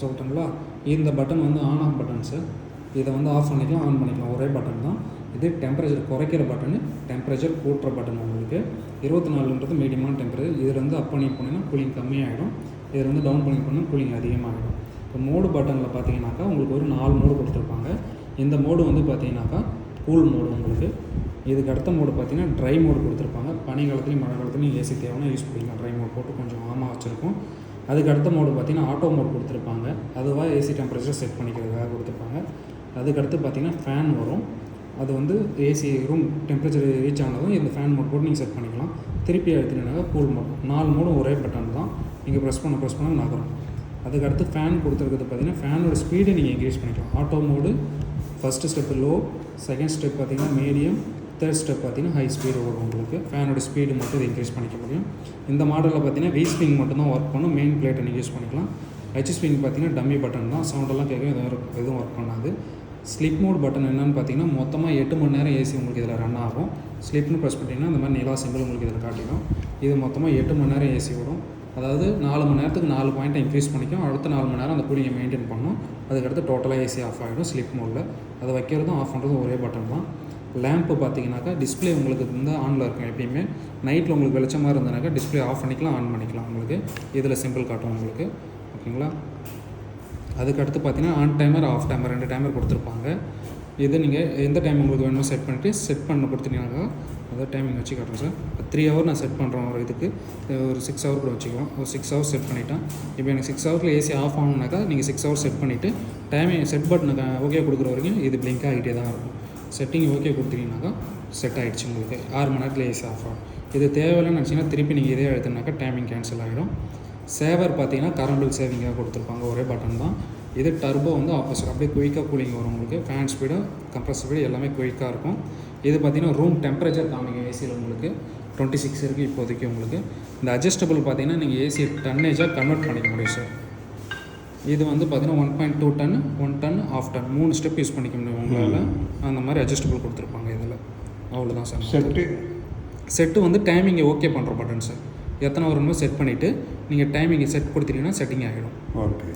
சொல்லட்டுங்களா? இந்த பட்டன் வந்து ஆன் ஆஃப் பட்டன் சார். இதை வந்து ஆஃப் பண்ணிக்கலாம், ஆன் பண்ணிக்கலாம், ஒரே பட்டன் தான். இது டெம்பரேச்சர் குறைக்கிற பட்டனு, டெம்பரேச்சர் கூட்டுற பட்டன் உங்களுக்கு. 24ன்றது மீடியமான டெம்பரேச்சர். இதில் வந்து அப் பண்ணி போனீங்கன்னா கூலிங் கம்மியாகிடும், இதில் வந்து டவுன் பண்ணி போனால் கூலிங் அதிகமாகிடும். இப்போ மோடு பட்டனில் பார்த்தீங்கன்னாக்கா உங்களுக்கு ஒரு 4 மோடு கொடுத்துருப்பாங்க. இந்த மோடு வந்து பார்த்தீங்கன்னாக்கா கூல் மோடு உங்களுக்கு. இதுக்கு அடுத்த மோடு பார்த்தீங்கன்னா ட்ரை மோடு கொடுத்துருப்பாங்க. பனி காலத்துலையும் மழை காலத்துலையும் ஏசி தேவைன்னா யூஸ் பண்ணிக்கலாம். ட்ரை மோட் போட்டு கொஞ்சம் வார்மாக வச்சுருக்கோம். அதுக்கு அடுத்த மோடு பார்த்தீங்கன்னா ஆட்டோ மோட் கொடுத்துருப்பாங்க. அதுவாக ஏசி டெம்பரேச்சர் செட் பண்ணிக்கிறதுக்காக கொடுத்துருப்பாங்க. அதுக்கடுத்து பார்த்தீங்கன்னா ஃபேன் வரும். அது வந்து ஏசி ரூம் டெம்பரேச்சர் ரீச் ஆனதும் இந்த ஃபேன் மோட் போட்டு நீங்கள் செட் பண்ணிக்கலாம். திருப்பி எடுத்துட்டீங்கன்னாக்கா கூல் மோட். 4 மோடும் ஒரே பட்டன் தான். நீங்கள் ப்ரெஸ் பண்ண நகரும். அதுக்கடுத்து ஃபேன் கொடுத்துருக்கிறது பார்த்தீங்கன்னா ஃபேனோட ஸ்பீடை நீங்கள் இன்க்ரீஸ் பண்ணிக்கலாம். Auto mode first step low, second step பார்த்தீங்கன்னா மீடியம், தேர்ட் ஸ்டெப் பார்த்தீங்கன்னா ஹை ஸ்பீடு வரும் உங்களுக்கு. ஃபேனோட ஸ்பீடு மட்டும் இதை இன்க்ரீஸ் பண்ணிக்க முடியும். இந்த மாடலில் பார்த்தீங்கன்னா வி ஸ்ப்ரிங் மட்டும்தான் ஒர்க் பண்ணும். மெயின் பிளேட்டை நீங்கள் யூஸ் பண்ணிக்கலாம். ஹெச் ஸ்ப்ரிங் பார்த்தீங்கன்னா டம்மி பட்டன் தான். சவுண்டெல்லாம் கேட்க எதுவும் ஒர்க் பண்ணாது. ஸ்லிப் மோட் பட்டன் என்னென்னு பார்த்தீங்கன்னா மொத்தமாக 8 மணி நேரம் ஏசி உங்களுக்கு இதில் ரன் ஆகும். ஸ்லிப்னு ப்ரெஸ் பண்ணிங்கன்னா இந்த மாதிரி நிலா சிம்பிள் உங்களுக்கு இதில் காட்டிடும். இது மொத்தமாக 8 மணி நேரம் ஏசி வரும். அதாவது 4 மணி நேரத்துக்கு 4 பாயிண்ட்டை இன்க்ரீஸ் பண்ணிக்கும். அடுத்த 4 மணி நேரம் அந்த கூலிங்கை மெயின்டைன் பண்ணும். அதுக்கடுத்து டோட்டலாக ஏசி ஆஃப் ஆகிடும் ஸ்லிப் மோடில். அதை வைக்கிறதும் ஆஃப் பண்ணுறதும் ஒரே பட்டன் தான். லேம்ப்பு பார்த்தீங்கன்னாக்கா டிஸ்பிளே உங்களுக்கு வந்து ஆனில் இருக்கும் எப்பயுமே. நைட்டில் உங்களுக்கு வெளிச்சமாக இருந்ததுனாக்கா டிஸ்பிளே ஆஃப் பண்ணிக்கலாம், ஆன் பண்ணிக்கலாம் உங்களுக்கு. இதில் சிம்பிள் காட்டும் உங்களுக்கு. ஓகேங்களா? அதுக்கடுத்து பார்த்தீங்கன்னா on timer, off timer 2 timer கொடுத்துருப்பாங்க. இது நீங்கள் எந்த டைம் உங்களுக்கு வேணுமோ செட் பண்ணிவிட்டு செட் பண்ண கொடுத்துட்டீங்கன்னாக்கா அதாவது டைமிங் வச்சு காட்டுறேன் சார். 3 ஹவர் நான் செட் பண்ணுறேன். ஒரு இதுக்கு ஒரு 6 ஹவர் கூட வச்சுக்கலாம். ஒரு 6 ஹவர்ஸ் செட் பண்ணிவிட்டேன். இப்போ எனக்கு 6 ஹவர்ஸில் ஏசி ஆஃப் ஆகணுனாக்கா நீங்கள் 6 ஹவர்ஸ் செட் பண்ணிவிட்டு டைமிங் செட் பட்டனுக்கு ஓகே கொடுக்குற வரைக்கும் இது பிளிங்க் ஆகிட்டே தான் இருக்கும். செட்டிங் ஓகே கொடுத்தீங்கன்னாக்கா செட் ஆகிடுச்சு உங்களுக்கு. 6 மணி நேரத்தில் ஏசி ஆஃப் ஆகும். இது தேவையில்லைன்னு நினச்சிங்கன்னா திருப்பி நீங்கள் இதே அழுத்தினாக்கா டைமிங் கேன்சல் ஆகிடும். சேவர் பார்த்தீங்கன்னா கரண்ட் பில் சேவிங்காக கொடுத்துருப்பாங்க. ஒரே பட்டன் தான். இது டர்போ வந்து ஆப்போசிட் அப்படியே குயிக்காக கூலிங் வரும் உங்களுக்கு. ஃபேன் ஸ்பீடு, கம்ப்ரஸர் ஸ்பீடு எல்லாமே குயிக்காக இருக்கும். இது பார்த்தீங்கன்னா ரூம் டெம்பரேச்சர் காமிக்கும் ஏசியில் உங்களுக்கு. 26 இருக்குது இப்போதைக்கு உங்களுக்கு. இந்த அட்ஜஸ்டபிள் பார்த்தீங்கன்னா நீங்கள் ஏசியை டன்னேஜாக கன்வெர்ட் பண்ணிக்க முடியும் சார். இது வந்து பார்த்தீங்கன்னா 1.2 ton, 1 ton, half ton 3 step use பண்ணிக்க முடியும் உங்களால். அந்த மாதிரி அட்ஜஸ்டபிள் கொடுத்துருப்பாங்க இதில். அவ்வளோதான் சார். செட்டு வந்து டைமிங்கை ஓகே பண்ணுற பட்டன் சார். எத்தனை வருமோ செட் பண்ணிவிட்டு நீங்கள் டைமிங்கை செட் கொடுத்துட்டீங்கன்னா செட்டிங் ஆகிடும். ஓகே.